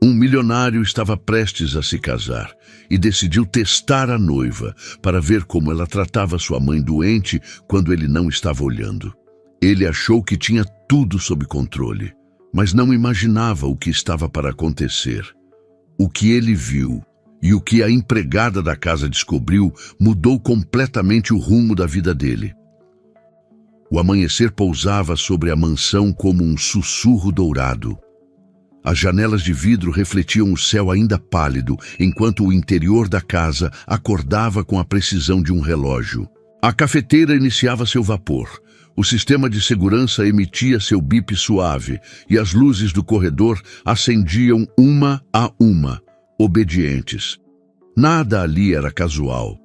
Um milionário estava prestes a se casar e decidiu testar a noiva para ver como ela tratava sua mãe doente quando ele não estava olhando. Ele achou que tinha tudo sob controle, mas não imaginava o que estava para acontecer. O que ele viu e o que a empregada da casa descobriu mudou completamente o rumo da vida dele. O amanhecer pousava sobre a mansão como um sussurro dourado. As janelas de vidro refletiam o céu ainda pálido, enquanto o interior da casa acordava com a precisão de um relógio. A cafeteira iniciava seu vapor, o sistema de segurança emitia seu bip suave e as luzes do corredor acendiam uma a uma, obedientes. Nada ali era casual.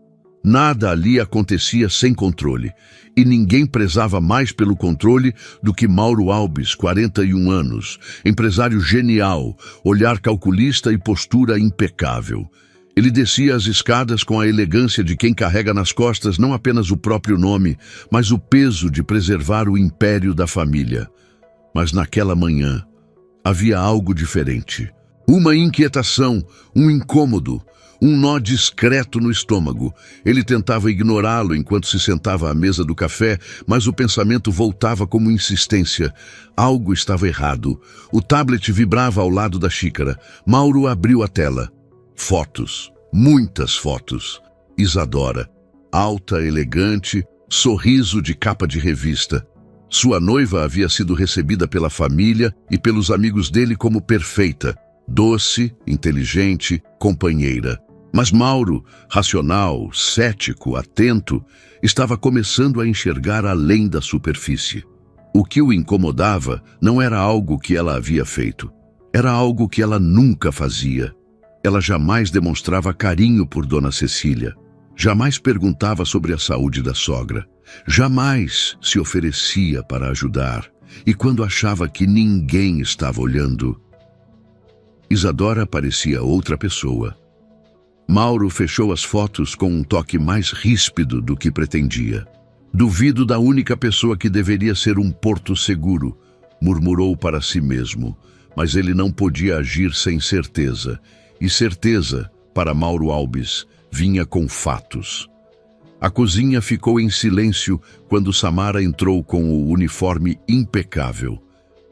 Nada ali acontecia sem controle, e ninguém prezava mais pelo controle do que Mauro Alves, 41 anos, empresário genial, olhar calculista e postura impecável. Ele descia as escadas com a elegância de quem carrega nas costas não apenas o próprio nome, mas o peso de preservar o império da família. Mas naquela manhã, havia algo diferente. Uma inquietação, um incômodo, um nó discreto no estômago. Ele tentava ignorá-lo enquanto se sentava à mesa do café, mas o pensamento voltava como insistência. Algo estava errado. O tablet vibrava ao lado da xícara. Mauro abriu a tela. Fotos. Muitas fotos. Isadora. Alta, elegante, sorriso de capa de revista. Sua noiva havia sido recebida pela família e pelos amigos dele como perfeita. Doce, inteligente, companheira. Mas Mauro, racional, cético, atento, estava começando a enxergar além da superfície. O que o incomodava não era algo que ela havia feito. Era algo que ela nunca fazia. Ela jamais demonstrava carinho por Dona Cecília. Jamais perguntava sobre a saúde da sogra. Jamais se oferecia para ajudar. E quando achava que ninguém estava olhando, Isadora parecia outra pessoa. Mauro fechou as fotos com um toque mais ríspido do que pretendia. Duvido da única pessoa que deveria ser um porto seguro, murmurou para si mesmo, mas ele não podia agir sem certeza. E certeza, para Mauro Alves, vinha com fatos. A cozinha ficou em silêncio quando Samara entrou com o uniforme impecável.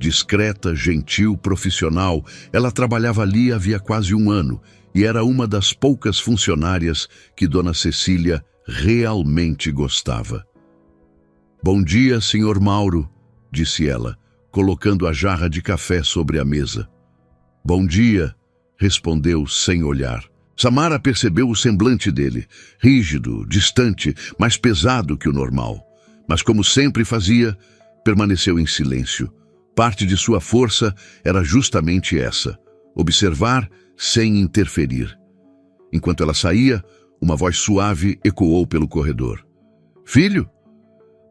Discreta, gentil, profissional, ela trabalhava ali havia quase um ano e era uma das poucas funcionárias que Dona Cecília realmente gostava. "Bom dia, senhor Mauro", disse ela, colocando a jarra de café sobre a mesa. "Bom dia", respondeu sem olhar. Samara percebeu o semblante dele, rígido, distante, mais pesado que o normal. Mas como sempre fazia, permaneceu em silêncio. Parte de sua força era justamente essa, observar sem interferir. Enquanto ela saía, uma voz suave ecoou pelo corredor. "Filho?"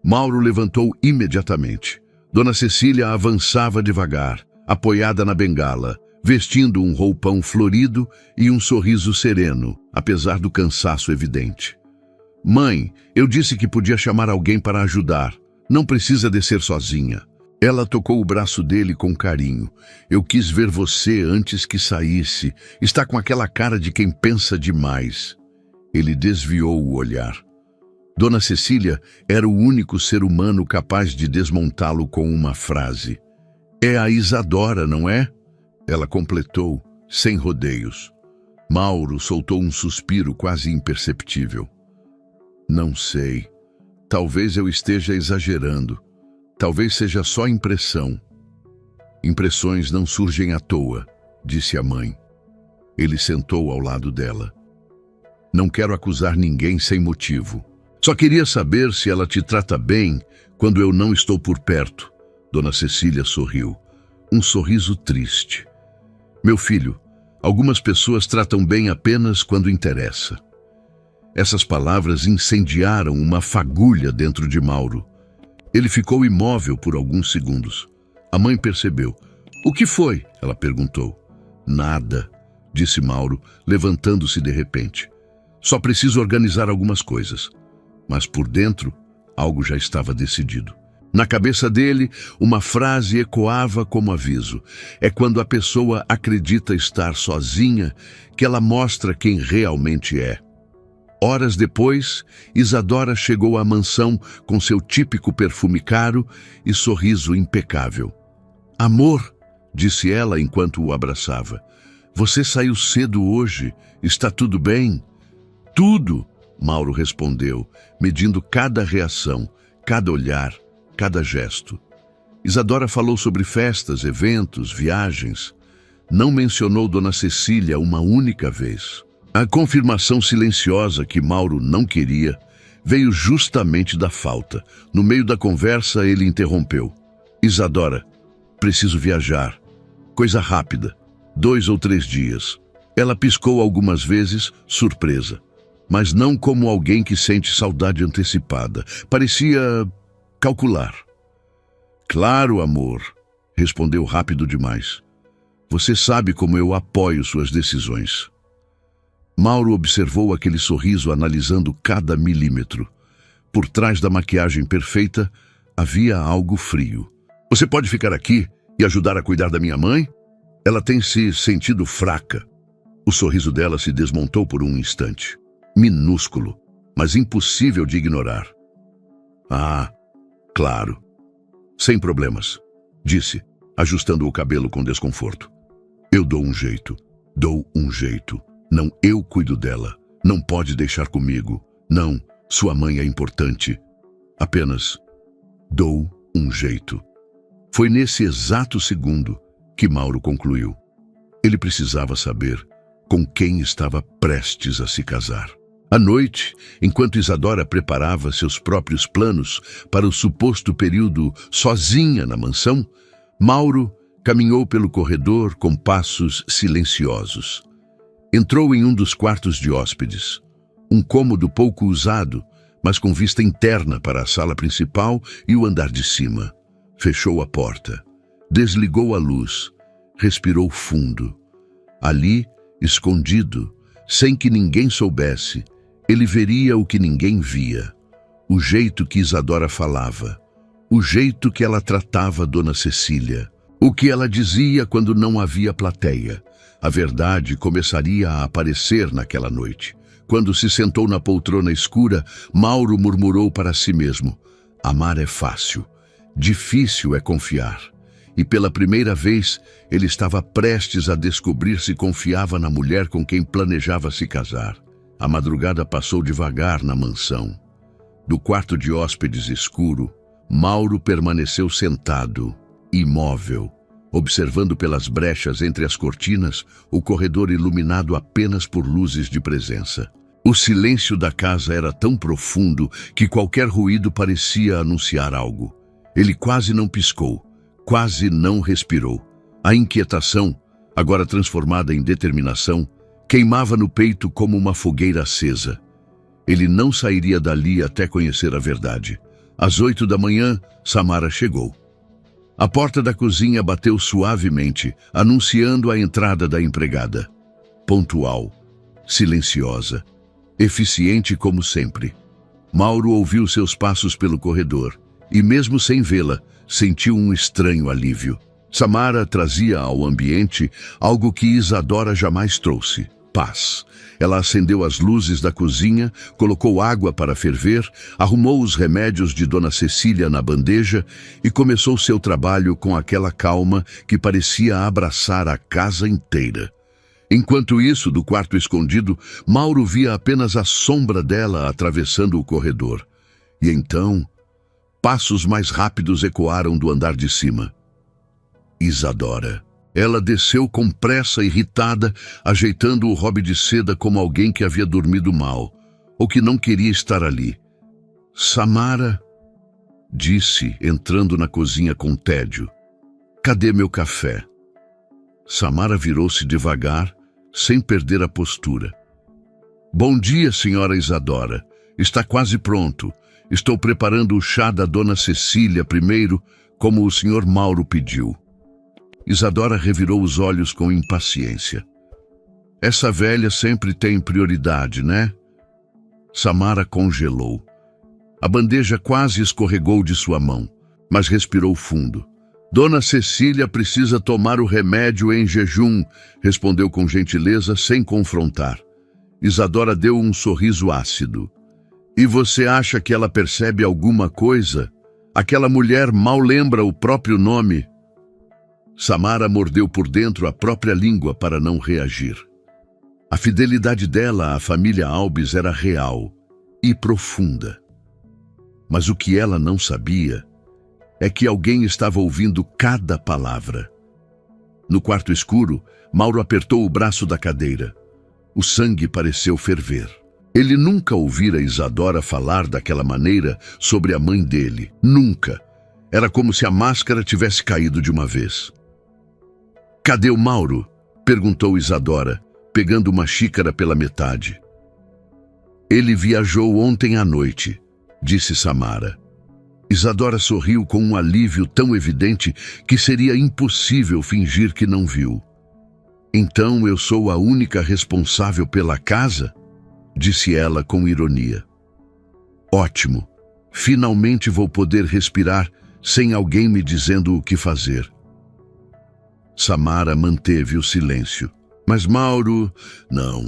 Mauro levantou imediatamente. Dona Cecília avançava devagar, apoiada na bengala, vestindo um roupão florido e um sorriso sereno, apesar do cansaço evidente. "Mãe, eu disse que podia chamar alguém para ajudar. Não precisa descer sozinha." Ela tocou o braço dele com carinho. "Eu quis ver você antes que saísse. Está com aquela cara de quem pensa demais." Ele desviou o olhar. Dona Cecília era o único ser humano capaz de desmontá-lo com uma frase. "É a Isadora, não é?" Ela completou, sem rodeios. Mauro soltou um suspiro quase imperceptível. "Não sei. Talvez eu esteja exagerando. Talvez seja só impressão." "Impressões não surgem à toa", disse a mãe. Ele sentou ao lado dela. "Não quero acusar ninguém sem motivo. Só queria saber se ela te trata bem quando eu não estou por perto." Dona Cecília sorriu. Um sorriso triste. "Meu filho, algumas pessoas tratam bem apenas quando interessa." Essas palavras incendiaram uma fagulha dentro de Mauro. Ele ficou imóvel por alguns segundos. A mãe percebeu. "O que foi?" ela perguntou. "Nada", disse Mauro, levantando-se de repente. "Só preciso organizar algumas coisas." Mas por dentro, algo já estava decidido. Na cabeça dele, uma frase ecoava como aviso. É quando a pessoa acredita estar sozinha que ela mostra quem realmente é. Horas depois, Isadora chegou à mansão com seu típico perfume caro e sorriso impecável. "Amor", disse ela enquanto o abraçava. "Você saiu cedo hoje. Está tudo bem?" "Tudo", Mauro respondeu, medindo cada reação, cada olhar, cada gesto. Isadora falou sobre festas, eventos, viagens. Não mencionou Dona Cecília uma única vez. A confirmação silenciosa que Mauro não queria veio justamente da falta. No meio da conversa, ele interrompeu. "Isadora, preciso viajar. Coisa rápida. 2 ou 3 dias." Ela piscou algumas vezes, surpresa. Mas não como alguém que sente saudade antecipada. Parecia calcular. "Claro, amor", respondeu rápido demais. "Você sabe como eu apoio suas decisões." Mauro observou aquele sorriso analisando cada milímetro. Por trás da maquiagem perfeita, havia algo frio. "Você pode ficar aqui e ajudar a cuidar da minha mãe? Ela tem se sentido fraca." O sorriso dela se desmontou por um instante. Minúsculo, mas impossível de ignorar. "Ah, claro. Sem problemas", disse, ajustando o cabelo com desconforto. "Eu dou um jeito. Dou um jeito. Não, eu cuido dela. Não pode deixar comigo. Não, sua mãe é importante. Apenas dou um jeito." Foi nesse exato segundo que Mauro concluiu. Ele precisava saber com quem estava prestes a se casar. À noite, enquanto Isadora preparava seus próprios planos para o suposto período sozinha na mansão, Mauro caminhou pelo corredor com passos silenciosos. Entrou em um dos quartos de hóspedes, um cômodo pouco usado, mas com vista interna para a sala principal e o andar de cima. Fechou a porta, desligou a luz, respirou fundo. Ali, escondido, sem que ninguém soubesse, ele veria o que ninguém via, o jeito que Isadora falava, o jeito que ela tratava Dona Cecília, o que ela dizia quando não havia plateia. A verdade começaria a aparecer naquela noite. Quando se sentou na poltrona escura, Mauro murmurou para si mesmo: "Amar é fácil, difícil é confiar." E pela primeira vez, ele estava prestes a descobrir se confiava na mulher com quem planejava se casar. A madrugada passou devagar na mansão. Do quarto de hóspedes escuro, Mauro permaneceu sentado, imóvel, observando pelas brechas entre as cortinas o corredor iluminado apenas por luzes de presença. O silêncio da casa era tão profundo que qualquer ruído parecia anunciar algo. Ele quase não piscou, quase não respirou. A inquietação, agora transformada em determinação, queimava no peito como uma fogueira acesa. Ele não sairia dali até conhecer a verdade. Às 8 da manhã, Samara chegou. A porta da cozinha bateu suavemente, anunciando a entrada da empregada. Pontual, silenciosa, eficiente como sempre. Mauro ouviu seus passos pelo corredor e, mesmo sem vê-la, sentiu um estranho alívio. Samara trazia ao ambiente algo que Isadora jamais trouxe: paz. Ela acendeu as luzes da cozinha, colocou água para ferver, arrumou os remédios de Dona Cecília na bandeja e começou seu trabalho com aquela calma que parecia abraçar a casa inteira. Enquanto isso, do quarto escondido, Mauro via apenas a sombra dela atravessando o corredor. E então, passos mais rápidos ecoaram do andar de cima. Isadora. Ela desceu com pressa, irritada, ajeitando o robe de seda como alguém que havia dormido mal, ou que não queria estar ali. "Samara", disse, entrando na cozinha com tédio. "Cadê meu café?" Samara virou-se devagar, sem perder a postura. "Bom dia, senhora Isadora. Está quase pronto. Estou preparando o chá da Dona Cecília primeiro, como o senhor Mauro pediu." Isadora revirou os olhos com impaciência. "Essa velha sempre tem prioridade, né?" Samara congelou. A bandeja quase escorregou de sua mão. mas respirou fundo. Dona Cecília precisa tomar o remédio em jejum, respondeu com gentileza, sem confrontar. Isadora deu um sorriso ácido. E você acha que ela percebe alguma coisa? Aquela mulher mal lembra o próprio nome. Samara mordeu por dentro a própria língua para não reagir. A fidelidade dela à família Alves era real e profunda. Mas o que ela não sabia é que alguém estava ouvindo cada palavra. No quarto escuro, Mauro apertou o braço da cadeira. O sangue pareceu ferver. Ele nunca ouvira Isadora falar daquela maneira sobre a mãe dele. Nunca. Era como se a máscara tivesse caído de uma vez. «Cadê o Mauro?» perguntou Isadora, pegando uma xícara pela metade. «Ele viajou ontem à noite», disse Samara. Isadora sorriu com um alívio tão evidente que seria impossível fingir que não viu. «Então eu sou a única responsável pela casa?» disse ela com ironia. «Ótimo. Finalmente vou poder respirar sem alguém me dizendo o que fazer». Samara manteve o silêncio. Mas Mauro... Não.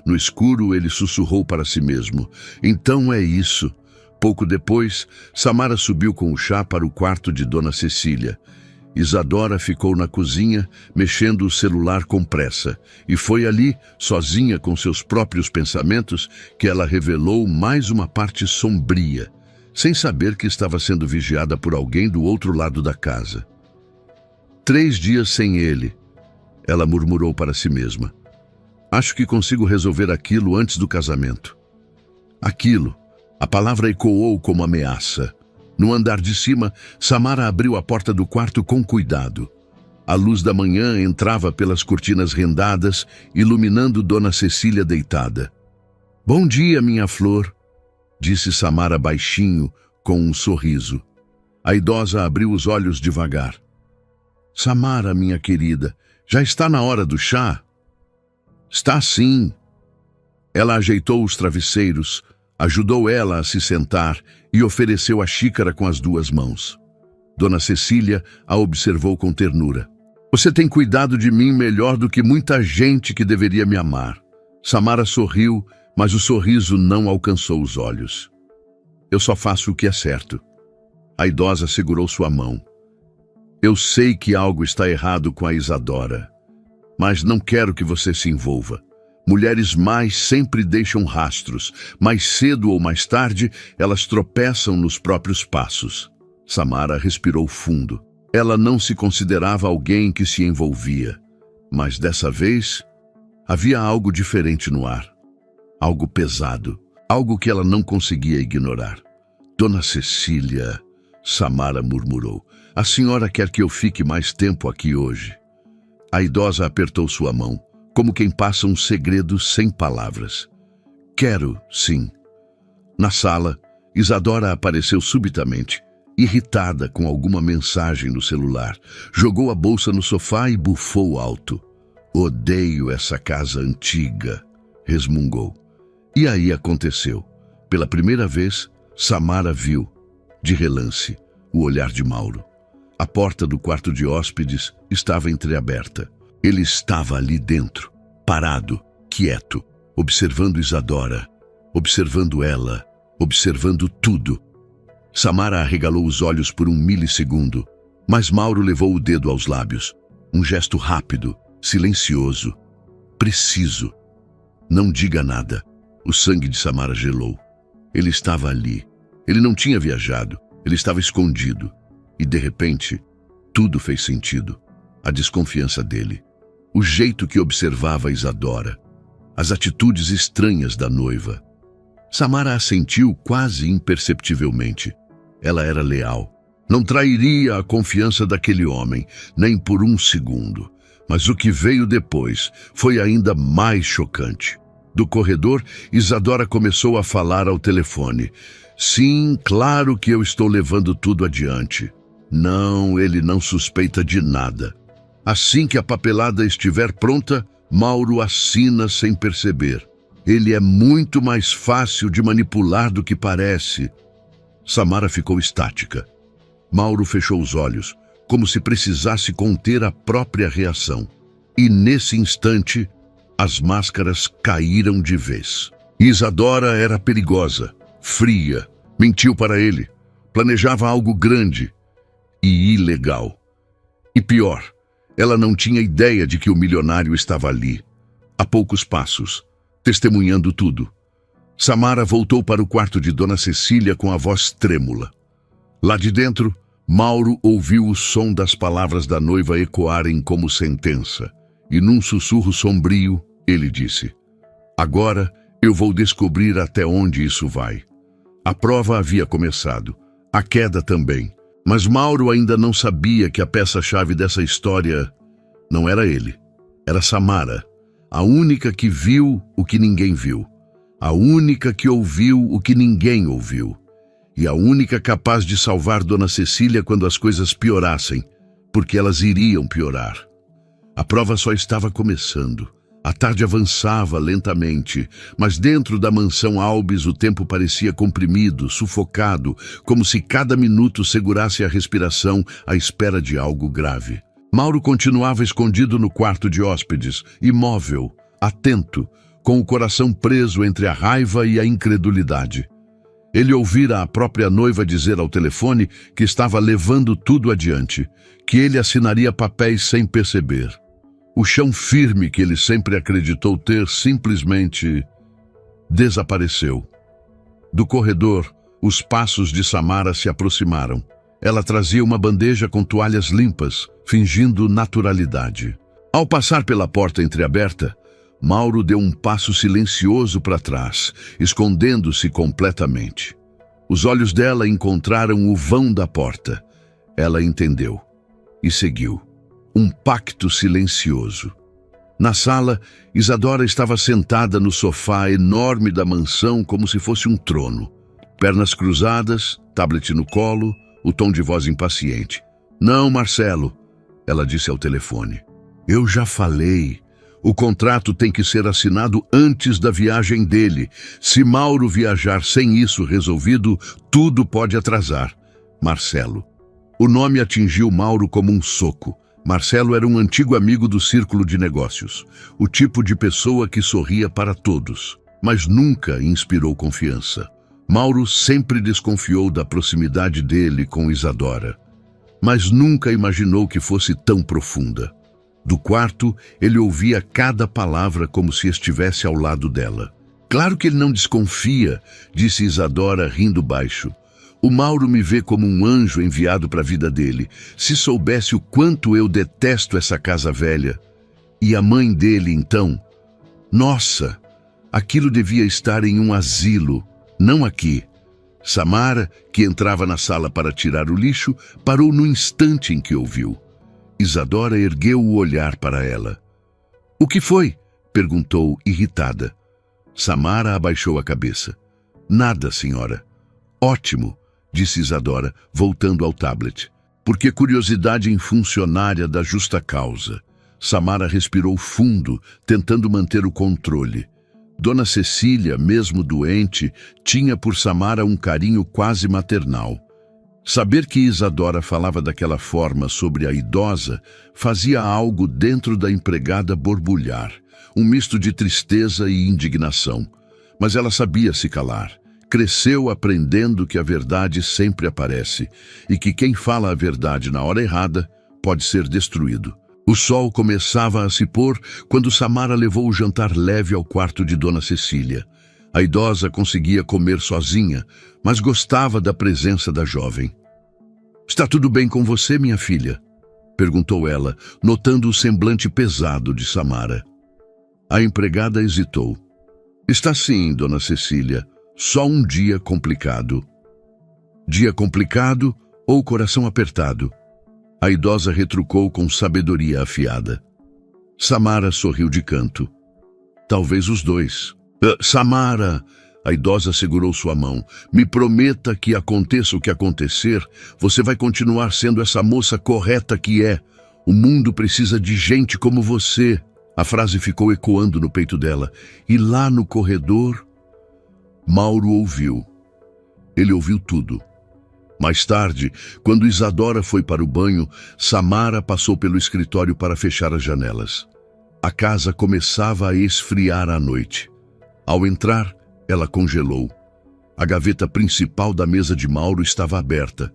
No escuro ele sussurrou para si mesmo. Então é isso. Pouco depois, Samara subiu com o chá para o quarto de Dona Cecília. Isadora ficou na cozinha, mexendo o celular com pressa. E foi ali, sozinha com seus próprios pensamentos, que ela revelou mais uma parte sombria, sem saber que estava sendo vigiada por alguém do outro lado da casa. 3 dias sem ele, ela murmurou para si mesma. Acho que consigo resolver aquilo antes do casamento. Aquilo. A palavra ecoou como ameaça. No andar de cima, Samara abriu a porta do quarto com cuidado. A luz da manhã entrava pelas cortinas rendadas, iluminando Dona Cecília deitada. «Bom dia, minha flor», disse Samara baixinho, com um sorriso. A idosa abriu os olhos devagar. «Samara, minha querida, já está na hora do chá?» «Está sim». Ela ajeitou os travesseiros, ajudou ela a se sentar e ofereceu a xícara com as 2 mãos. Dona Cecília a observou com ternura. «Você tem cuidado de mim melhor do que muita gente que deveria me amar». Samara sorriu, mas o sorriso não alcançou os olhos. «Eu só faço o que é certo». A idosa segurou sua mão. «Eu sei que algo está errado com a Isadora, mas não quero que você se envolva. Mulheres más sempre deixam rastros. Mais cedo ou mais tarde, elas tropeçam nos próprios passos». Samara respirou fundo. Ela não se considerava alguém que se envolvia. Mas dessa vez, havia algo diferente no ar. Algo pesado. Algo que ela não conseguia ignorar. «Dona Cecília», Samara murmurou, «a senhora quer que eu fique mais tempo aqui hoje?» A idosa apertou sua mão, como quem passa um segredo sem palavras. «Quero, sim». Na sala, Isadora apareceu subitamente, irritada com alguma mensagem no celular. Jogou a bolsa no sofá e bufou alto. «Odeio essa casa antiga», resmungou. E aí aconteceu. Pela primeira vez, Samara viu, de relance, o olhar de Mauro. A porta do quarto de hóspedes estava entreaberta. Ele estava ali dentro, parado, quieto, observando Isadora, observando ela, observando tudo. Samara arregalou os olhos por 1 milissegundo, mas Mauro levou o dedo aos lábios. Um gesto rápido, silencioso, preciso. «Não diga nada». O sangue de Samara gelou. Ele estava ali. Ele não tinha viajado. Ele estava escondido. E, de repente, tudo fez sentido. A desconfiança dele. O jeito que observava Isadora. As atitudes estranhas da noiva. Samara assentiu quase imperceptivelmente. Ela era leal. Não trairia a confiança daquele homem, nem por 1 segundo. Mas o que veio depois foi ainda mais chocante. Do corredor, Isadora começou a falar ao telefone. «Sim, claro que eu estou levando tudo adiante. Não, ele não suspeita de nada. Assim que a papelada estiver pronta, Mauro assina sem perceber. Ele é muito mais fácil de manipular do que parece». Samara ficou estática. Mauro fechou os olhos, como se precisasse conter a própria reação. E nesse instante, as máscaras caíram de vez. Isadora era perigosa, fria, mentiu para ele, planejava algo grande e ilegal. E pior, ela não tinha ideia de que o milionário estava ali, a poucos passos, testemunhando tudo. Samara voltou para o quarto de Dona Cecília com a voz trêmula. Lá de dentro, Mauro ouviu o som das palavras da noiva ecoarem como sentença, e num sussurro sombrio, ele disse: "Agora eu vou descobrir até onde isso vai." A prova havia começado, a queda também, mas Mauro ainda não sabia que a peça-chave dessa história não era ele, era Samara, a única que viu o que ninguém viu, a única que ouviu o que ninguém ouviu, e a única capaz de salvar Dona Cecília quando as coisas piorassem, porque elas iriam piorar. A prova só estava começando. A tarde avançava lentamente, mas dentro da mansão Albis o tempo parecia comprimido, sufocado, como se cada minuto segurasse a respiração à espera de algo grave. Mauro continuava escondido no quarto de hóspedes, imóvel, atento, com o coração preso entre a raiva e a incredulidade. Ele ouvira a própria noiva dizer ao telefone que estava levando tudo adiante, que ele assinaria papéis sem perceber. O chão firme que ele sempre acreditou ter simplesmente desapareceu. Do corredor, os passos de Samara se aproximaram. Ela trazia uma bandeja com toalhas limpas, fingindo naturalidade. Ao passar pela porta entreaberta, Mauro deu um passo silencioso para trás, escondendo-se completamente. Os olhos dela encontraram o vão da porta. Ela entendeu e seguiu. Um pacto silencioso. Na sala, Isadora estava sentada no sofá enorme da mansão como se fosse um trono. Pernas cruzadas, tablet no colo, o tom de voz impaciente. "Não, Marcelo", ela disse ao telefone. "Eu já falei. O contrato tem que ser assinado antes da viagem dele. Se Mauro viajar sem isso resolvido, tudo pode atrasar." Marcelo. O nome atingiu Mauro como um soco. Marcelo era um antigo amigo do círculo de negócios, o tipo de pessoa que sorria para todos, mas nunca inspirou confiança. Mauro sempre desconfiou da proximidade dele com Isadora, mas nunca imaginou que fosse tão profunda. Do quarto, ele ouvia cada palavra como se estivesse ao lado dela. "Claro que ele não desconfia", disse Isadora rindo baixo. "O Mauro me vê como um anjo enviado para a vida dele. Se soubesse o quanto eu detesto essa casa velha. E a mãe dele, então? Nossa, aquilo devia estar em um asilo, não aqui." Samara, que entrava na sala para tirar o lixo, parou no instante em que ouviu. Isadora ergueu o olhar para ela. "O que foi?" perguntou, irritada. Samara abaixou a cabeça. "Nada, senhora." "Ótimo", disse Isadora, voltando ao tablet. "Porque curiosidade em funcionária da justa causa." Samara respirou fundo, tentando manter o controle. Dona Cecília, mesmo doente, tinha por Samara um carinho quase maternal. Saber que Isadora falava daquela forma sobre a idosa fazia algo dentro da empregada borbulhar, um misto de tristeza e indignação. Mas ela sabia se calar. Cresceu aprendendo que a verdade sempre aparece e que quem fala a verdade na hora errada pode ser destruído. O sol começava a se pôr quando Samara levou o jantar leve ao quarto de Dona Cecília. A idosa conseguia comer sozinha, mas gostava da presença da jovem. "Está tudo bem com você, minha filha?" perguntou ela, notando o semblante pesado de Samara. A empregada hesitou. "Está sim, Dona Cecília. Só um dia complicado." "Dia complicado ou coração apertado?" A idosa retrucou com sabedoria afiada. Samara sorriu de canto. "Talvez os dois." Samara!" A idosa segurou sua mão. "Me prometa que aconteça o que acontecer, você vai continuar sendo essa moça correta que é. O mundo precisa de gente como você." A frase ficou ecoando no peito dela. E lá no corredor, Mauro ouviu. Ele ouviu tudo. Mais tarde, quando Isadora foi para o banho, Samara passou pelo escritório para fechar as janelas. A casa começava a esfriar à noite. Ao entrar, ela congelou. A gaveta principal da mesa de Mauro estava aberta,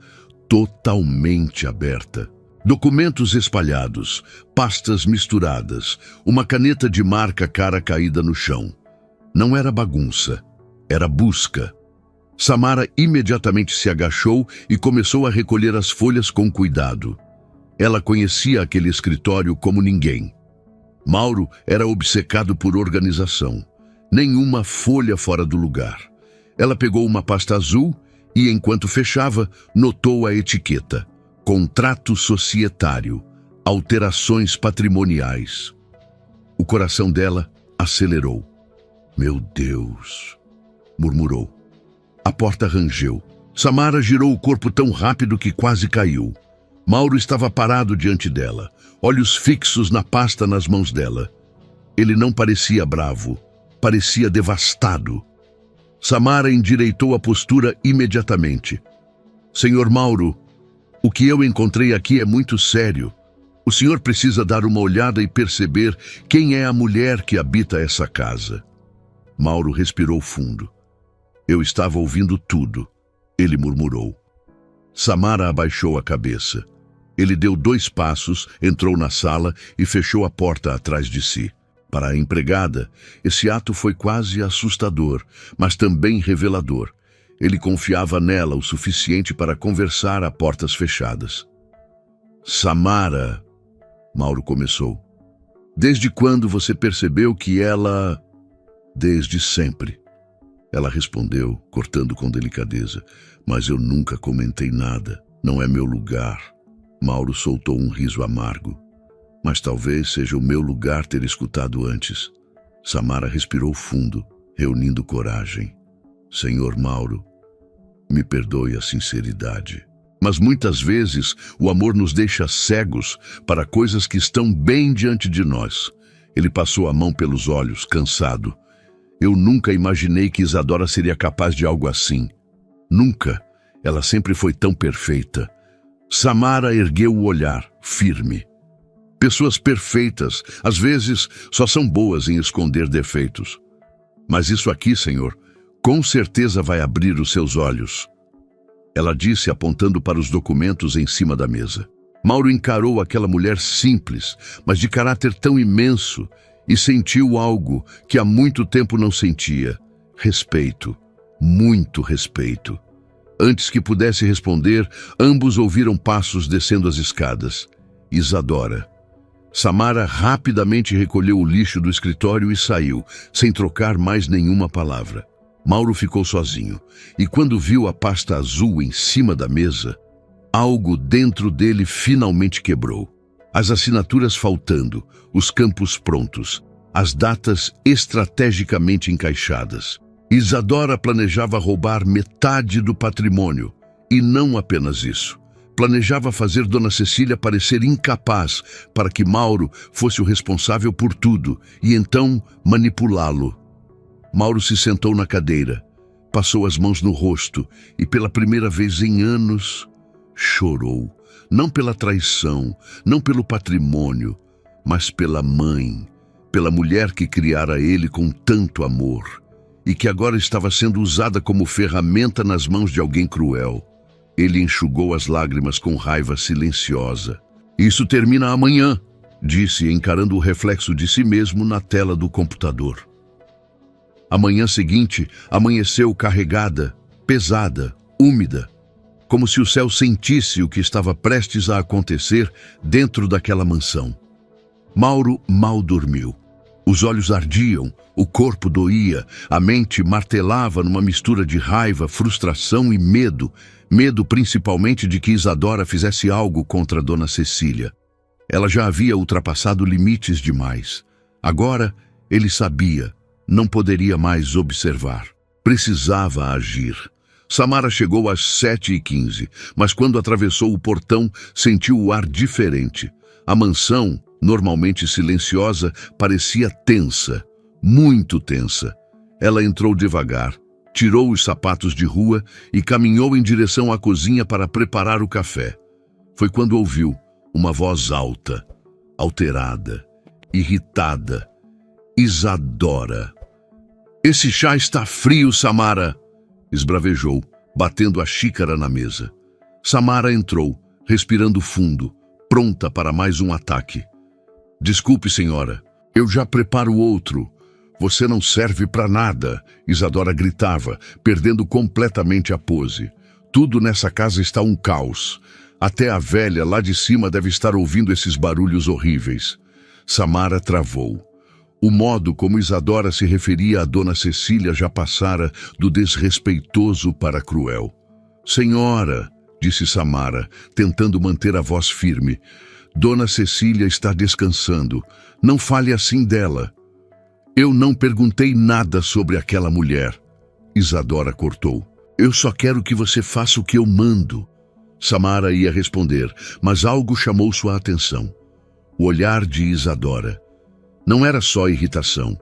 totalmente aberta. Documentos espalhados, pastas misturadas, uma caneta de marca cara caída no chão. Não era bagunça, era busca. Samara imediatamente se agachou e começou a recolher as folhas com cuidado. Ela conhecia aquele escritório como ninguém. Mauro era obcecado por organização. Nenhuma folha fora do lugar. Ela pegou uma pasta azul e, enquanto fechava, notou a etiqueta: contrato societário, alterações patrimoniais. O coração dela acelerou. Meu Deus, murmurou. A porta rangeu. Samara girou o corpo tão rápido que quase caiu. Mauro estava parado diante dela, olhos fixos na pasta nas mãos dela. Ele não parecia bravo, parecia devastado. Samara endireitou a postura imediatamente. Senhor Mauro, o que eu encontrei aqui é muito sério. O senhor precisa dar uma olhada e perceber quem é a mulher que habita essa casa. Mauro respirou fundo. Eu estava ouvindo tudo, ele murmurou. Samara abaixou a cabeça. Ele deu 2 passos, entrou na sala e fechou a porta atrás de si. Para a empregada, esse ato foi quase assustador, mas também revelador. Ele confiava nela o suficiente para conversar a portas fechadas. Samara, Mauro começou. Desde quando você percebeu que ela... Desde sempre. Ela respondeu, cortando com delicadeza. Mas eu nunca comentei nada. Não é meu lugar. Mauro soltou um riso amargo. Mas talvez seja o meu lugar ter escutado antes. Samara respirou fundo, reunindo coragem. Senhor Mauro, me perdoe a sinceridade. Mas muitas vezes o amor nos deixa cegos para coisas que estão bem diante de nós. Ele passou a mão pelos olhos, cansado. Eu nunca imaginei que Isadora seria capaz de algo assim. Nunca. Ela sempre foi tão perfeita. Samara ergueu o olhar, firme. Pessoas perfeitas, às vezes, só são boas em esconder defeitos. Mas isso aqui, senhor, com certeza vai abrir os seus olhos. Ela disse, apontando para os documentos em cima da mesa. Mauro encarou aquela mulher simples, mas de caráter tão imenso, e sentiu algo que há muito tempo não sentia. Respeito, muito respeito. Antes que pudesse responder, ambos ouviram passos descendo as escadas. Isadora. Samara rapidamente recolheu o lixo do escritório e saiu, sem trocar mais nenhuma palavra. Mauro ficou sozinho, e quando viu a pasta azul em cima da mesa, algo dentro dele finalmente quebrou. As assinaturas faltando, os campos prontos, as datas estrategicamente encaixadas. Isadora planejava roubar metade do patrimônio, e não apenas isso. Planejava fazer Dona Cecília parecer incapaz para que Mauro fosse o responsável por tudo e então manipulá-lo. Mauro se sentou na cadeira, passou as mãos no rosto e pela primeira vez em anos chorou. Não pela traição, não pelo patrimônio, mas pela mãe, pela mulher que criara ele com tanto amor e que agora estava sendo usada como ferramenta nas mãos de alguém cruel. Ele enxugou as lágrimas com raiva silenciosa. Isso termina amanhã, disse, encarando o reflexo de si mesmo na tela do computador. A manhã seguinte amanheceu carregada, pesada, úmida, como se o céu sentisse o que estava prestes a acontecer dentro daquela mansão. Mauro mal dormiu. Os olhos ardiam, o corpo doía, a mente martelava numa mistura de raiva, frustração e medo. Medo principalmente de que Isadora fizesse algo contra Dona Cecília. Ela já havia ultrapassado limites demais. Agora, ele sabia, não poderia mais observar. Precisava agir. Samara chegou às 7h15, mas quando atravessou o portão, sentiu o ar diferente. A mansão, normalmente silenciosa, parecia tensa, muito tensa. Ela entrou devagar, tirou os sapatos de rua e caminhou em direção à cozinha para preparar o café. Foi quando ouviu uma voz alta, alterada, irritada. Isadora. "Esse chá está frio, Samara!" esbravejou, batendo a xícara na mesa. Samara entrou, respirando fundo, pronta para mais um ataque. "Desculpe, senhora, eu já preparo outro. Você não serve para nada", Isadora gritava, perdendo completamente a pose. "Tudo nessa casa está um caos. Até a velha lá de cima deve estar ouvindo esses barulhos horríveis." Samara travou. O modo como Isadora se referia a Dona Cecília já passara do desrespeitoso para cruel. "Senhora", disse Samara, tentando manter a voz firme, "Dona Cecília está descansando. Não fale assim dela." "Eu não perguntei nada sobre aquela mulher", Isadora cortou. "Eu só quero que você faça o que eu mando." Samara ia responder, mas algo chamou sua atenção. O olhar de Isadora. Não era só irritação.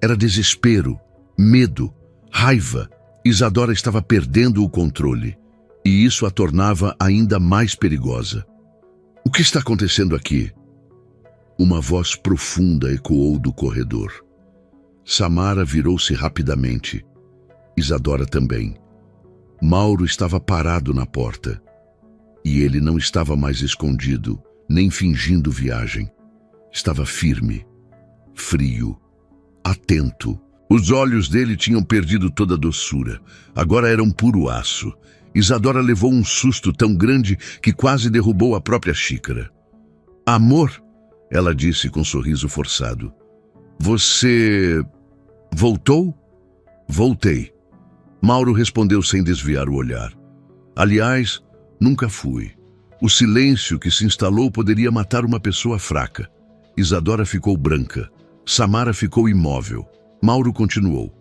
Era desespero, medo, raiva. Isadora estava perdendo o controle. E isso a tornava ainda mais perigosa. "O que está acontecendo aqui?" Uma voz profunda ecoou do corredor. Samara virou-se rapidamente. Isadora também. Mauro estava parado na porta. E ele não estava mais escondido, nem fingindo viagem. Estava firme, frio, atento. Os olhos dele tinham perdido toda a doçura. Agora eram puro aço. Isadora levou um susto tão grande que quase derrubou a própria xícara. "Amor", ela disse com um sorriso forçado. "Você voltou?" "Voltei", Mauro respondeu sem desviar o olhar. "Aliás, nunca fui. O silêncio que se instalou poderia matar uma pessoa fraca." Isadora ficou branca. Samara ficou imóvel. Mauro continuou.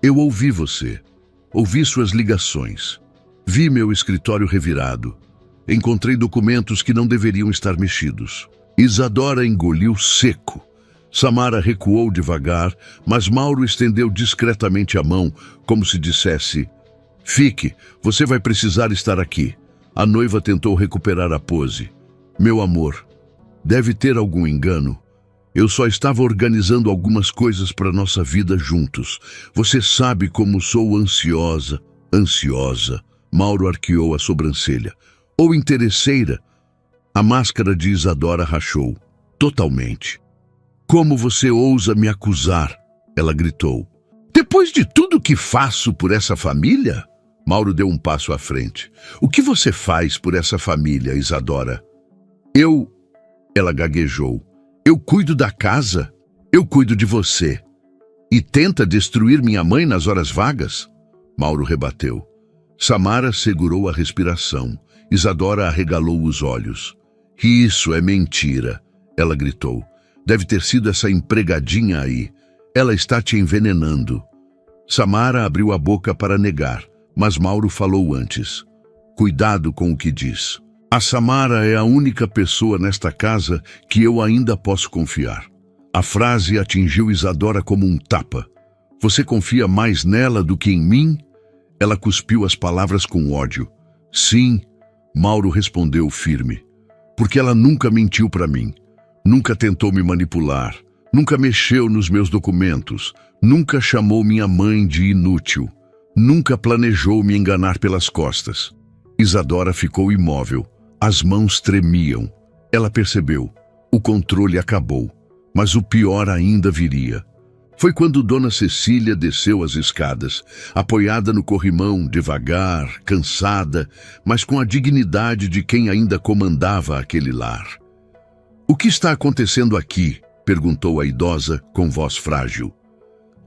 "Eu ouvi você. Ouvi suas ligações. Vi meu escritório revirado. Encontrei documentos que não deveriam estar mexidos." Isadora engoliu seco. Samara recuou devagar, mas Mauro estendeu discretamente a mão, como se dissesse: "Fique, você vai precisar estar aqui." A noiva tentou recuperar a pose. "Meu amor, deve ter algum engano. Eu só estava organizando algumas coisas para nossa vida juntos. Você sabe como sou ansiosa." "Ansiosa?" Mauro arqueou a sobrancelha. "Ou interesseira?" A máscara de Isadora rachou. "Totalmente." "Como você ousa me acusar?" ela gritou. "Depois de tudo que faço por essa família?" Mauro deu um passo à frente. "O que você faz por essa família, Isadora?" Ela gaguejou. "Eu cuido da casa. Eu cuido de você. E tenta destruir minha mãe nas horas vagas?" Mauro rebateu. Samara segurou a respiração. Isadora arregalou os olhos. "Isso é mentira", ela gritou. "Deve ter sido essa empregadinha aí. Ela está te envenenando." Samara abriu a boca para negar, mas Mauro falou antes. "Cuidado com o que diz. A Samara é a única pessoa nesta casa que eu ainda posso confiar." A frase atingiu Isadora como um tapa. "Você confia mais nela do que em mim?" Ela cuspiu as palavras com ódio. "Sim", Mauro respondeu firme. "Porque ela nunca mentiu para mim. Nunca tentou me manipular. Nunca mexeu nos meus documentos. Nunca chamou minha mãe de inútil. Nunca planejou me enganar pelas costas." Isadora ficou imóvel. As mãos tremiam. Ela percebeu. O controle acabou. Mas o pior ainda viria. Foi quando Dona Cecília desceu as escadas, apoiada no corrimão, devagar, cansada, mas com a dignidade de quem ainda comandava aquele lar. "O que está acontecendo aqui?" perguntou a idosa com voz frágil.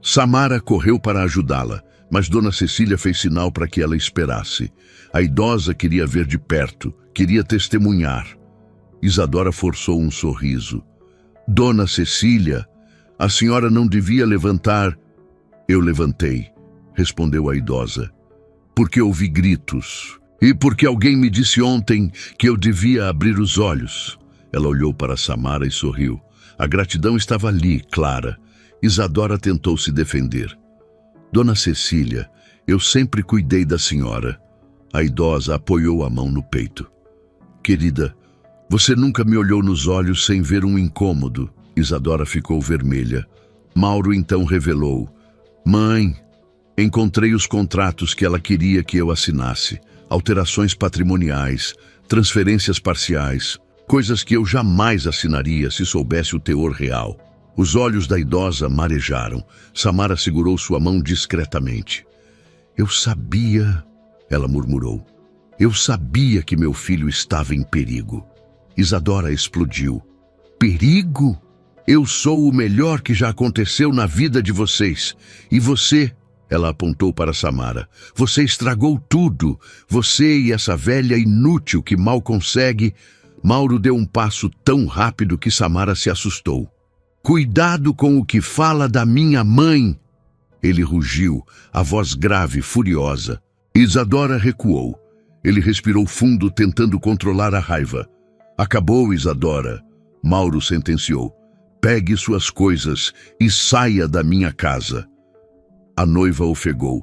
Samara correu para ajudá-la, mas Dona Cecília fez sinal para que ela esperasse. A idosa queria ver de perto, queria testemunhar. Isadora forçou um sorriso. "Dona Cecília, a senhora não devia levantar." "Eu levantei", respondeu a idosa, "porque ouvi gritos. E porque alguém me disse ontem que eu devia abrir os olhos." Ela olhou para Samara e sorriu. A gratidão estava ali, clara. Isadora tentou se defender. "Dona Cecília, Eu sempre cuidei da senhora. A idosa apoiou a mão no peito. Querida, você nunca me olhou nos olhos sem ver um incômodo. Isadora ficou vermelha. Mauro então revelou. Mãe, encontrei os contratos que ela queria que eu assinasse. Alterações patrimoniais, transferências parciais, coisas que eu jamais assinaria se soubesse o teor real. Os olhos da idosa marejaram. Samara segurou sua mão discretamente. Eu sabia, ela murmurou. Eu sabia que meu filho estava em perigo. Isadora explodiu. Perigo? Eu sou o melhor que já aconteceu na vida de vocês. E você, ela apontou para Samara, você estragou tudo. Você e essa velha inútil que mal consegue. Mauro deu um passo tão rápido que Samara se assustou. Cuidado com o que fala da minha mãe! Ele rugiu, a voz grave, furiosa. Isadora recuou. Ele respirou fundo, tentando controlar a raiva. Acabou, Isadora. Mauro sentenciou. Pegue suas coisas e saia da minha casa. A noiva ofegou.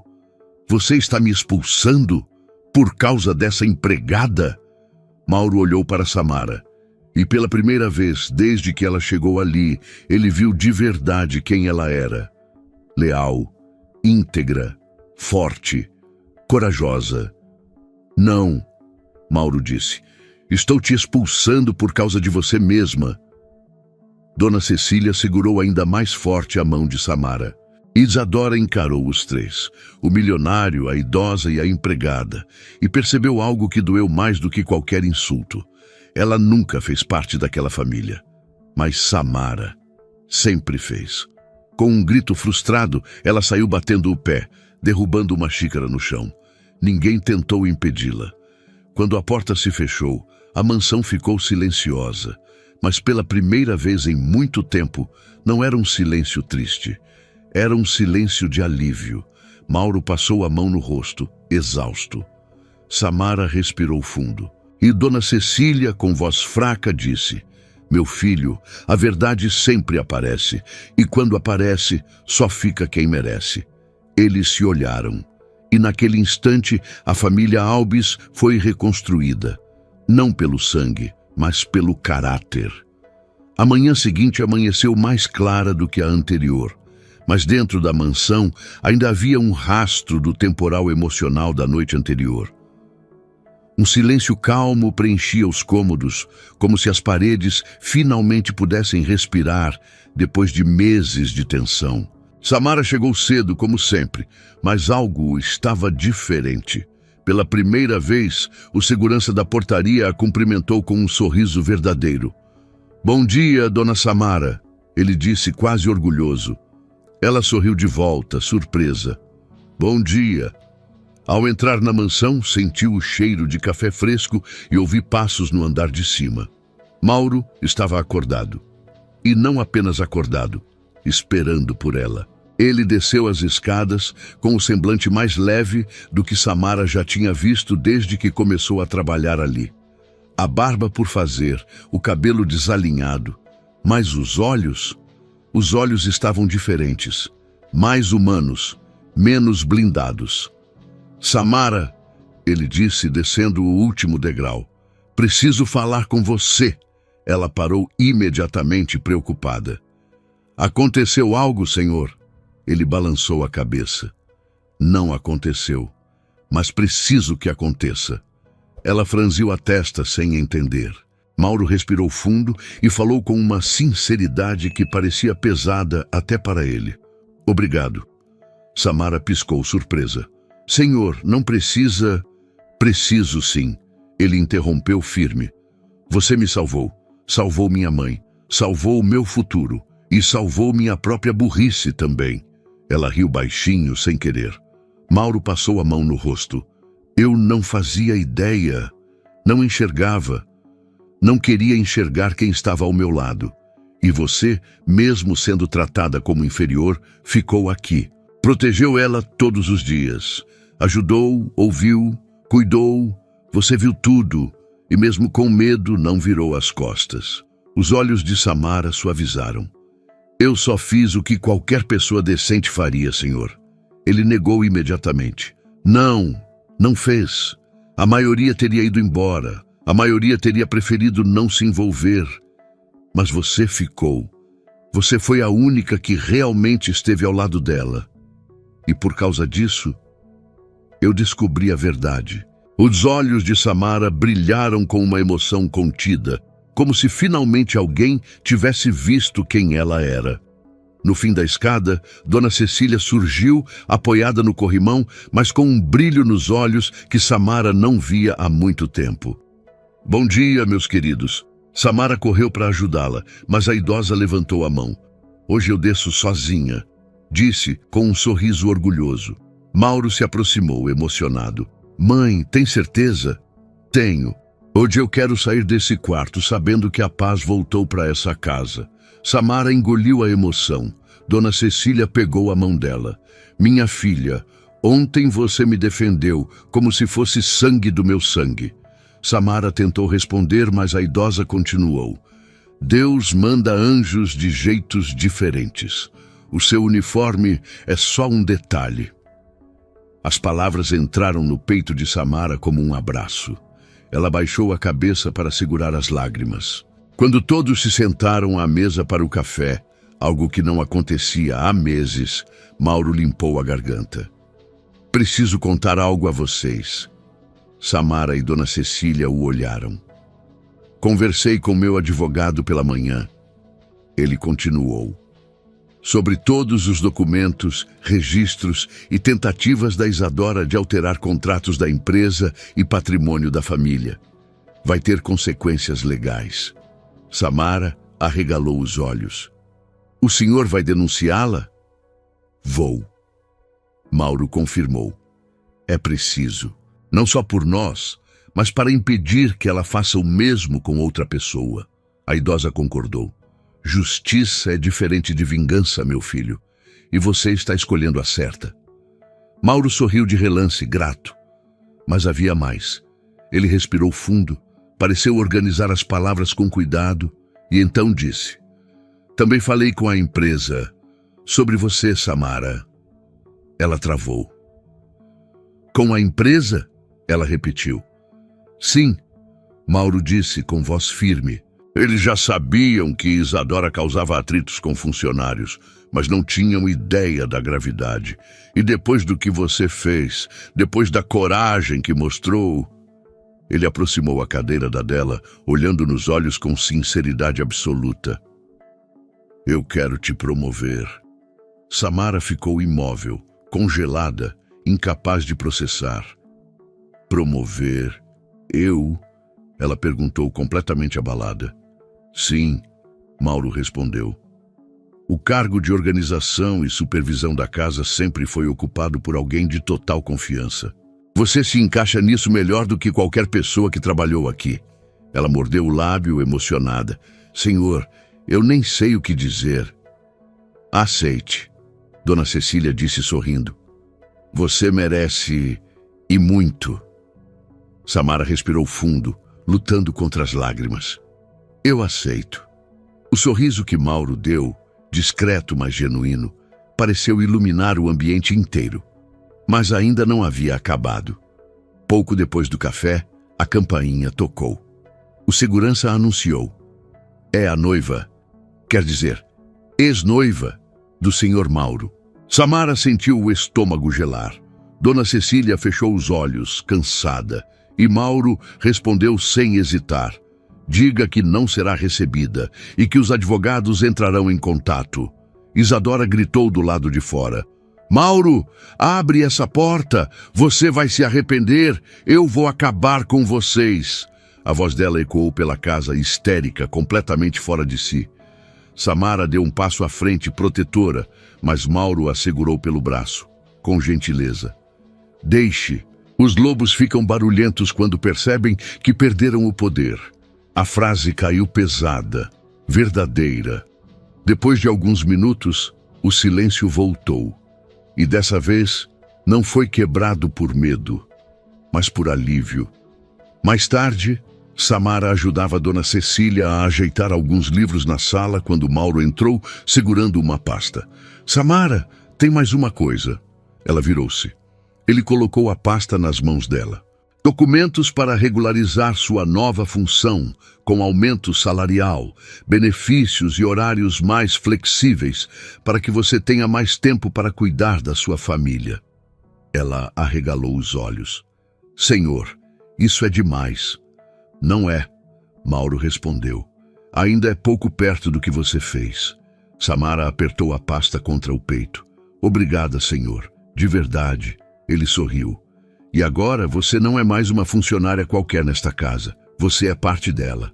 Você está me expulsando por causa dessa empregada? Mauro olhou para Samara. E pela primeira vez, desde que ela chegou ali, ele viu de verdade quem ela era. Leal, íntegra, forte, corajosa. Não, Mauro disse. Estou te expulsando por causa de você mesma. Dona Cecília segurou ainda mais forte a mão de Samara. Isadora encarou os três, o milionário, a idosa e a empregada, e percebeu algo que doeu mais do que qualquer insulto. Ela nunca fez parte daquela família, mas Samara sempre fez. Com um grito frustrado, ela saiu batendo o pé, derrubando uma xícara no chão. Ninguém tentou impedi-la. Quando a porta se fechou, a mansão ficou silenciosa, mas pela primeira vez em muito tempo, não era um silêncio triste. Era um silêncio de alívio. Mauro passou a mão no rosto, exausto. Samara respirou fundo. E Dona Cecília, com voz fraca, disse: Meu filho, a verdade sempre aparece, e quando aparece, só fica quem merece. Eles se olharam, e naquele instante a família Albis foi reconstruída, não pelo sangue, mas pelo caráter. A manhã seguinte amanheceu mais clara do que a anterior, mas dentro da mansão ainda havia um rastro do temporal emocional da noite anterior. Um silêncio calmo preenchia os cômodos, como se as paredes finalmente pudessem respirar depois de meses de tensão. Samara chegou cedo, como sempre, mas algo estava diferente. Pela primeira vez, o segurança da portaria a cumprimentou com um sorriso verdadeiro. Bom dia, dona Samara, ele disse quase orgulhoso. Ela sorriu de volta, surpresa. Bom dia. Ao entrar na mansão, sentiu o cheiro de café fresco e ouvi passos no andar de cima. Mauro estava acordado. E não apenas acordado, esperando por ela. Ele desceu as escadas com o semblante mais leve do que Samara já tinha visto desde que começou a trabalhar ali. A barba por fazer, o cabelo desalinhado, mas os olhos estavam diferentes, mais humanos, menos blindados. Samara, ele disse, descendo o último degrau. Preciso falar com você. Ela parou imediatamente, preocupada. Aconteceu algo, senhor? Ele balançou a cabeça. Não aconteceu, mas preciso que aconteça. Ela franziu a testa sem entender. Mauro respirou fundo e falou com uma sinceridade que parecia pesada até para ele. Obrigado. Samara piscou surpresa. Senhor, não precisa... Preciso sim. Ele interrompeu firme. Você me salvou. Salvou minha mãe. Salvou o meu futuro. E salvou minha própria burrice também. Ela riu baixinho, sem querer. Mauro passou a mão no rosto. Eu não fazia ideia. Não enxergava. Não queria enxergar quem estava ao meu lado. E você, mesmo sendo tratada como inferior, ficou aqui. Protegeu ela todos os dias. Ajudou, ouviu, cuidou. Você viu tudo. E mesmo com medo, não virou as costas. Os olhos de Samara suavizaram. Eu só fiz o que qualquer pessoa decente faria, senhor. Ele negou imediatamente. Não, não fez. A maioria teria ido embora. A maioria teria preferido não se envolver. Mas você ficou. Você foi a única que realmente esteve ao lado dela. E por causa disso, eu descobri a verdade. Os olhos de Samara brilharam com uma emoção contida, como se finalmente alguém tivesse visto quem ela era. No fim da escada, Dona Cecília surgiu, apoiada no corrimão, mas com um brilho nos olhos que Samara não via há muito tempo. Bom dia, meus queridos. Samara correu para ajudá-la, mas a idosa levantou a mão. Hoje eu desço sozinha, disse com um sorriso orgulhoso. Mauro se aproximou, emocionado. Mãe, tem certeza? Tenho. Hoje eu quero sair desse quarto sabendo que a paz voltou para essa casa. Samara engoliu a emoção. Dona Cecília pegou a mão dela. Minha filha, ontem você me defendeu como se fosse sangue do meu sangue. Samara tentou responder, mas a idosa continuou. Deus manda anjos de jeitos diferentes. O seu uniforme é só um detalhe. As palavras entraram no peito de Samara como um abraço. Ela baixou a cabeça para segurar as lágrimas. Quando todos se sentaram à mesa para o café, algo que não acontecia há meses, Mauro limpou a garganta. Preciso contar algo a vocês. Samara e Dona Cecília o olharam. Conversei com meu advogado pela manhã. Ele continuou. Sobre todos os documentos, registros e tentativas da Isadora de alterar contratos da empresa e patrimônio da família. Vai ter consequências legais. Samara arregalou os olhos. O senhor vai denunciá-la? Vou. Mauro confirmou. É preciso. Não só por nós, mas para impedir que ela faça o mesmo com outra pessoa. A idosa concordou. Justiça é diferente de vingança, meu filho, e você está escolhendo a certa. Mauro sorriu de relance, grato. Mas havia mais. Ele respirou fundo, pareceu organizar as palavras com cuidado e então disse: Também falei com a empresa sobre você, Samara. Ela travou. Com a empresa? Ela repetiu. Sim, Mauro disse com voz firme. Eles já sabiam que Isadora causava atritos com funcionários, mas não tinham ideia da gravidade. E depois do que você fez, depois da coragem que mostrou... Ele aproximou a cadeira da dela, olhando nos olhos com sinceridade absoluta. Eu quero te promover. Samara ficou imóvel, congelada, incapaz de processar. Promover? Eu? Ela perguntou, completamente abalada. Sim, Mauro respondeu. O cargo de organização e supervisão da casa sempre foi ocupado por alguém de total confiança. Você se encaixa nisso melhor do que qualquer pessoa que trabalhou aqui. Ela mordeu o lábio, emocionada. Senhor, eu nem sei o que dizer. Aceite, Dona Cecília disse sorrindo. Você merece, e muito. Samara respirou fundo, lutando contra as lágrimas. Eu aceito. O sorriso que Mauro deu, discreto mas genuíno, pareceu iluminar o ambiente inteiro. Mas ainda não havia acabado. Pouco depois do café, a campainha tocou. O segurança anunciou. É a noiva, quer dizer, ex-noiva do senhor Mauro. Samara sentiu o estômago gelar. Dona Cecília fechou os olhos, cansada, e Mauro respondeu sem hesitar. Diga que não será recebida e que os advogados entrarão em contato. Isadora gritou do lado de fora. Mauro, abre essa porta, você vai se arrepender, eu vou acabar com vocês. A voz dela ecoou pela casa, histérica, completamente fora de si. Samara deu um passo à frente, protetora, mas Mauro a segurou pelo braço, com gentileza. Deixe, os lobos ficam barulhentos quando percebem que perderam o poder. A frase caiu pesada, verdadeira. Depois de alguns minutos, o silêncio voltou. E dessa vez, não foi quebrado por medo, mas por alívio. Mais tarde, Samara ajudava Dona Cecília a ajeitar alguns livros na sala quando Mauro entrou, segurando uma pasta. Samara, tem mais uma coisa. Ela virou-se. Ele colocou a pasta nas mãos dela. Documentos para regularizar sua nova função, com aumento salarial, benefícios e horários mais flexíveis, para que você tenha mais tempo para cuidar da sua família. Ela arregalou os olhos. Senhor, isso é demais. Não é, Mauro respondeu. Ainda é pouco perto do que você fez. Samara apertou a pasta contra o peito. Obrigada, senhor. De verdade. Ele sorriu. E agora você não é mais uma funcionária qualquer nesta casa. Você é parte dela.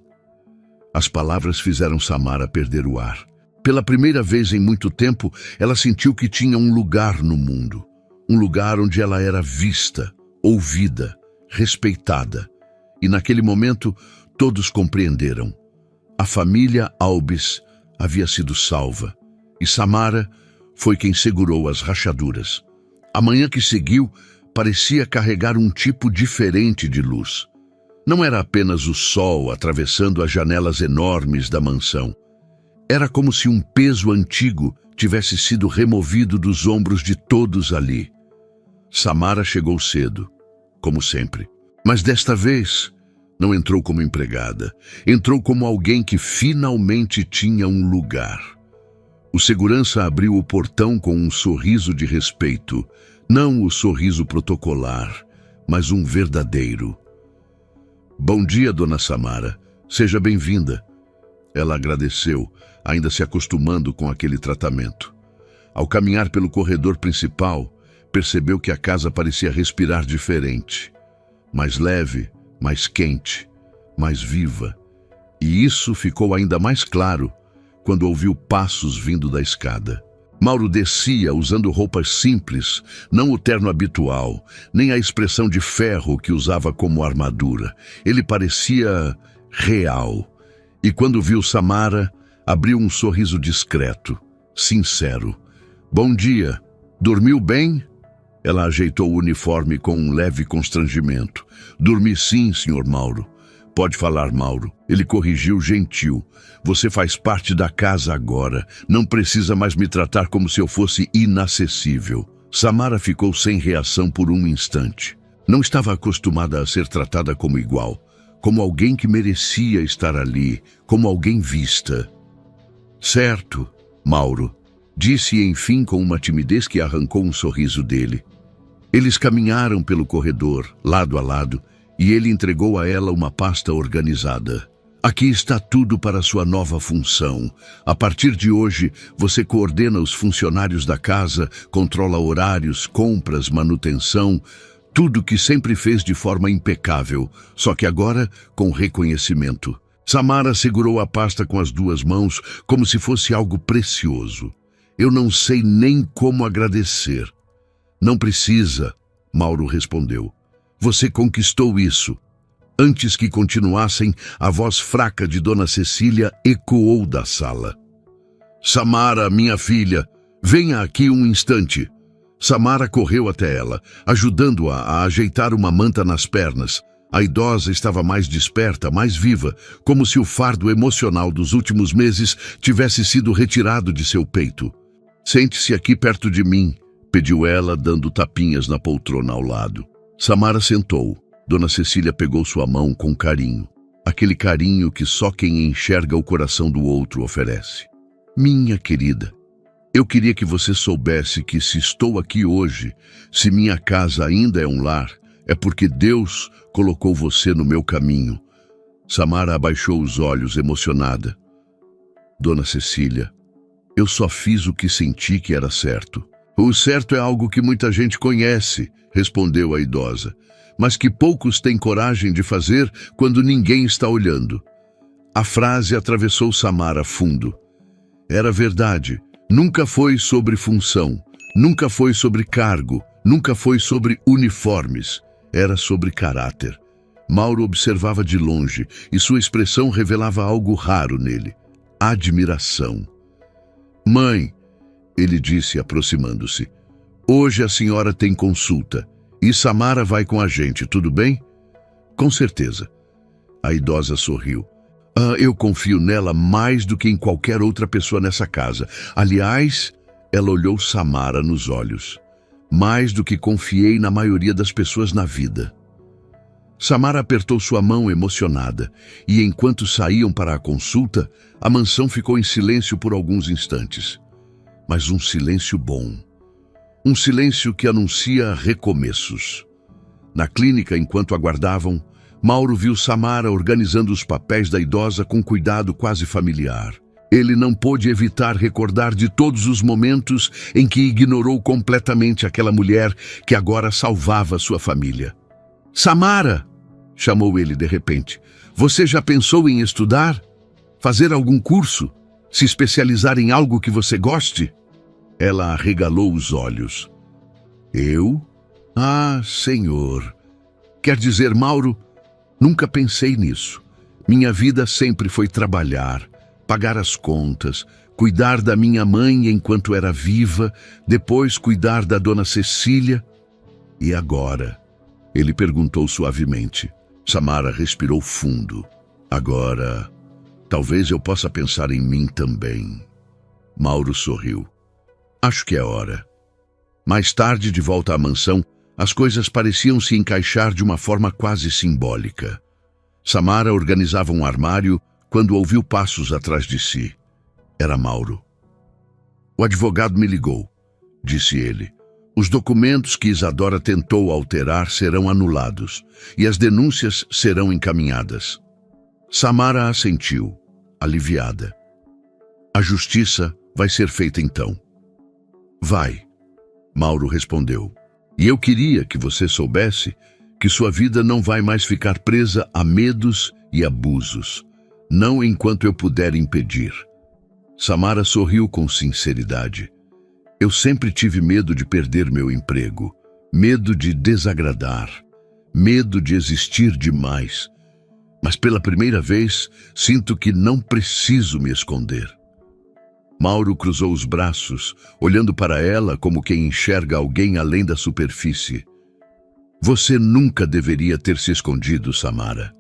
As palavras fizeram Samara perder o ar. Pela primeira vez em muito tempo, ela sentiu que tinha um lugar no mundo. Um lugar onde ela era vista, ouvida, respeitada. E naquele momento, todos compreenderam. A família Albis havia sido salva. E Samara foi quem segurou as rachaduras. A manhã que seguiu parecia carregar um tipo diferente de luz. Não era apenas o sol atravessando as janelas enormes da mansão. Era como se um peso antigo tivesse sido removido dos ombros de todos ali. Samara chegou cedo, como sempre. Mas desta vez, não entrou como empregada. Entrou como alguém que finalmente tinha um lugar. O segurança abriu o portão com um sorriso de respeito. Não o sorriso protocolar, mas um verdadeiro. Bom dia, dona Samara. Seja bem-vinda. Ela agradeceu, ainda se acostumando com aquele tratamento. Ao caminhar pelo corredor principal, percebeu que a casa parecia respirar diferente. Mais leve, mais quente, mais viva. E isso ficou ainda mais claro quando ouviu passos vindo da escada. Mauro descia usando roupas simples, não o terno habitual, nem a expressão de ferro que usava como armadura. Ele parecia real. E quando viu Samara, abriu um sorriso discreto, sincero. Bom dia. Dormiu bem? Ela ajeitou o uniforme com um leve constrangimento. Dormi sim, senhor Mauro. Pode falar, Mauro. Ele corrigiu gentil. Você faz parte da casa agora. Não precisa mais me tratar como se eu fosse inacessível. Samara ficou sem reação por um instante. Não estava acostumada a ser tratada como igual, como alguém que merecia estar ali, como alguém vista. Certo, Mauro, disse enfim com uma timidez que arrancou um sorriso dele. Eles caminharam pelo corredor, lado a lado, e ele entregou a ela uma pasta organizada. Aqui está tudo para sua nova função. A partir de hoje, você coordena os funcionários da casa, controla horários, compras, manutenção, tudo que sempre fez de forma impecável, só que agora com reconhecimento. Samara segurou a pasta com as duas mãos, como se fosse algo precioso. Eu não sei nem como agradecer. Não precisa, Mauro respondeu. Você conquistou isso. Antes que continuassem, a voz fraca de Dona Cecília ecoou da sala. Samara, minha filha, venha aqui um instante. Samara correu até ela, ajudando-a a ajeitar uma manta nas pernas. A idosa estava mais desperta, mais viva, como se o fardo emocional dos últimos meses tivesse sido retirado de seu peito. Sente-se aqui perto de mim, pediu ela, dando tapinhas na poltrona ao lado. Samara sentou. Dona Cecília pegou sua mão com carinho. Aquele carinho que só quem enxerga o coração do outro oferece. Minha querida, eu queria que você soubesse que se estou aqui hoje, se minha casa ainda é um lar, é porque Deus colocou você no meu caminho. Samara abaixou os olhos, emocionada. Dona Cecília, eu só fiz o que senti que era certo. O certo é algo que muita gente conhece, respondeu a idosa, mas que poucos têm coragem de fazer quando ninguém está olhando. A frase atravessou Samara fundo. Era verdade. Nunca foi sobre função, nunca foi sobre cargo, nunca foi sobre uniformes. Era sobre caráter. Mauro observava de longe e sua expressão revelava algo raro nele. Admiração. Mãe, ele disse aproximando-se, hoje a senhora tem consulta e Samara vai com a gente, tudo bem? Com certeza. A idosa sorriu. Eu confio nela mais do que em qualquer outra pessoa nessa casa. Aliás, ela olhou Samara nos olhos. mais do que confiei na maioria das pessoas na vida. Samara apertou sua mão emocionada, e enquanto saíam para a consulta, a mansão ficou em silêncio por alguns instantes. Mas um silêncio bom. Um silêncio que anuncia recomeços. Na clínica, enquanto aguardavam, Mauro viu Samara organizando os papéis da idosa com cuidado quase familiar. Ele não pôde evitar recordar de todos os momentos em que ignorou completamente aquela mulher que agora salvava sua família. "Samara!" chamou ele de repente. "Você já pensou em estudar? Fazer algum curso? Se especializar em algo que você goste?" Ela arregalou os olhos. "Eu? Ah, senhor. Quer dizer, Mauro, nunca pensei nisso. Minha vida sempre foi trabalhar, pagar as contas, cuidar da minha mãe enquanto era viva, depois cuidar da dona Cecília. E agora?" Ele perguntou suavemente. Samara respirou fundo. "Agora, talvez eu possa pensar em mim também." Mauro sorriu. "Acho que é hora." Mais tarde, de volta à mansão, as coisas pareciam se encaixar de uma forma quase simbólica. Samara organizava um armário quando ouviu passos atrás de si. Era Mauro. "O advogado me ligou", disse ele. "Os documentos que Isadora tentou alterar serão anulados e as denúncias serão encaminhadas." Samara assentiu, aliviada. "A justiça vai ser feita então." "Vai", Mauro respondeu. "E eu queria que você soubesse que sua vida não vai mais ficar presa a medos e abusos, não enquanto eu puder impedir." Samara sorriu com sinceridade. "Eu sempre tive medo de perder meu emprego, medo de desagradar, medo de existir demais. Mas pela primeira vez, sinto que não preciso me esconder." Mauro cruzou os braços, olhando para ela como quem enxerga alguém além da superfície. "Você nunca deveria ter se escondido, Samara.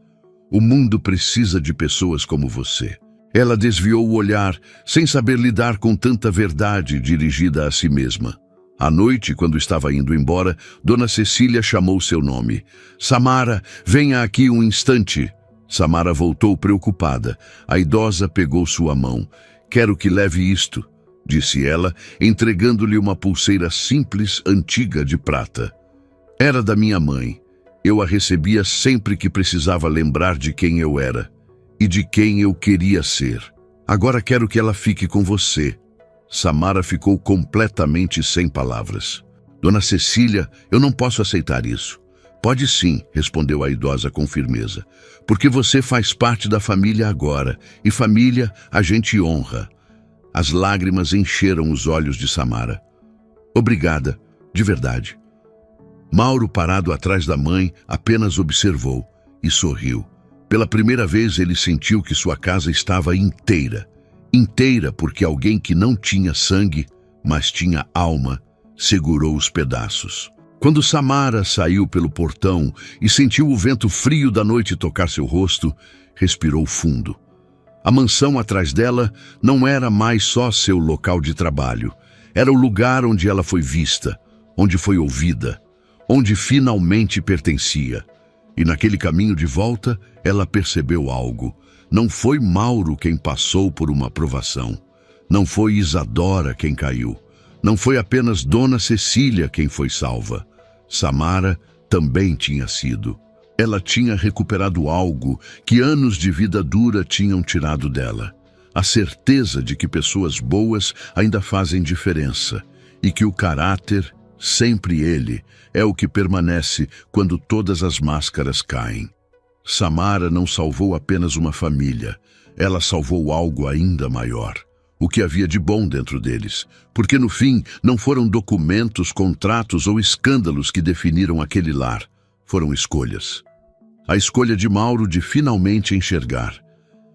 O mundo precisa de pessoas como você." Ela desviou o olhar, sem saber lidar com tanta verdade dirigida a si mesma. À noite, quando estava indo embora, Dona Cecília chamou seu nome. "Samara, venha aqui um instante." Samara voltou preocupada. A idosa pegou sua mão. "Quero que leve isto", disse ela, entregando-lhe uma pulseira simples, antiga de prata. "Era da minha mãe. Eu a recebia sempre que precisava lembrar de quem eu era e de quem eu queria ser. Agora quero que ela fique com você." Samara ficou completamente sem palavras. "Dona Cecília, eu não posso aceitar isso." "Pode sim", respondeu a idosa com firmeza, "porque você faz parte da família agora, e família a gente honra." As lágrimas encheram os olhos de Samara. "Obrigada, de verdade." Mauro, parado atrás da mãe, apenas observou e sorriu. Pela primeira vez ele sentiu que sua casa estava inteira. Inteira porque alguém que não tinha sangue, mas tinha alma, segurou os pedaços. Quando Samara saiu pelo portão e sentiu o vento frio da noite tocar seu rosto, respirou fundo. A mansão atrás dela não era mais só seu local de trabalho. Era o lugar onde ela foi vista, onde foi ouvida, onde finalmente pertencia. E naquele caminho de volta, ela percebeu algo. Não foi Mauro quem passou por uma provação. Não foi Isadora quem caiu. Não foi apenas Dona Cecília quem foi salva. Samara também tinha sido. Ela tinha recuperado algo que anos de vida dura tinham tirado dela. A certeza de que pessoas boas ainda fazem diferença e que o caráter, sempre ele, é o que permanece quando todas as máscaras caem. Samara não salvou apenas uma família, ela salvou algo ainda maior. O que havia de bom dentro deles, porque no fim não foram documentos, contratos ou escândalos que definiram aquele lar, foram escolhas. A escolha de Mauro de finalmente enxergar,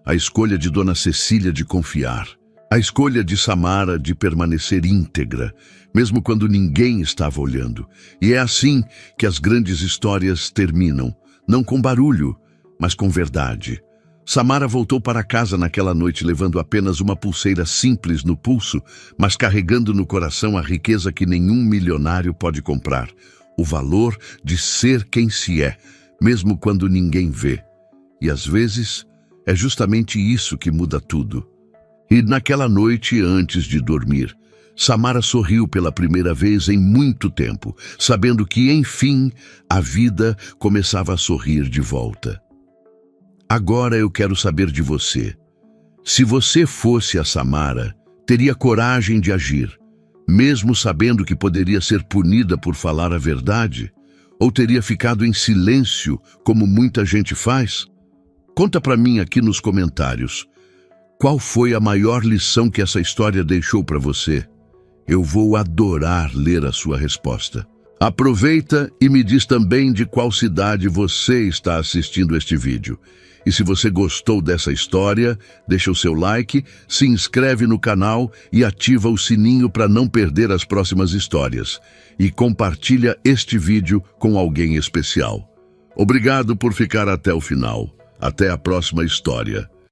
a escolha de Dona Cecília de confiar, a escolha de Samara de permanecer íntegra, mesmo quando ninguém estava olhando. E é assim que as grandes histórias terminam, não com barulho, mas com verdade. Samara voltou para casa naquela noite levando apenas uma pulseira simples no pulso, mas carregando no coração a riqueza que nenhum milionário pode comprar, o valor de ser quem se é, mesmo quando ninguém vê. E às vezes é justamente isso que muda tudo. E naquela noite, antes de dormir, Samara sorriu pela primeira vez em muito tempo, sabendo que, enfim, a vida começava a sorrir de volta. Agora eu quero saber de você. Se você fosse a Samara, teria coragem de agir, mesmo sabendo que poderia ser punida por falar a verdade? Ou teria ficado em silêncio, como muita gente faz? Conta pra mim aqui nos comentários. Qual foi a maior lição que essa história deixou para você? Eu vou adorar ler a sua resposta. Aproveita e me diz também de qual cidade você está assistindo este vídeo. E se você gostou dessa história, deixa o seu like, se inscreve no canal e ativa o sininho para não perder as próximas histórias. E compartilha este vídeo com alguém especial. Obrigado por ficar até o final. Até a próxima história.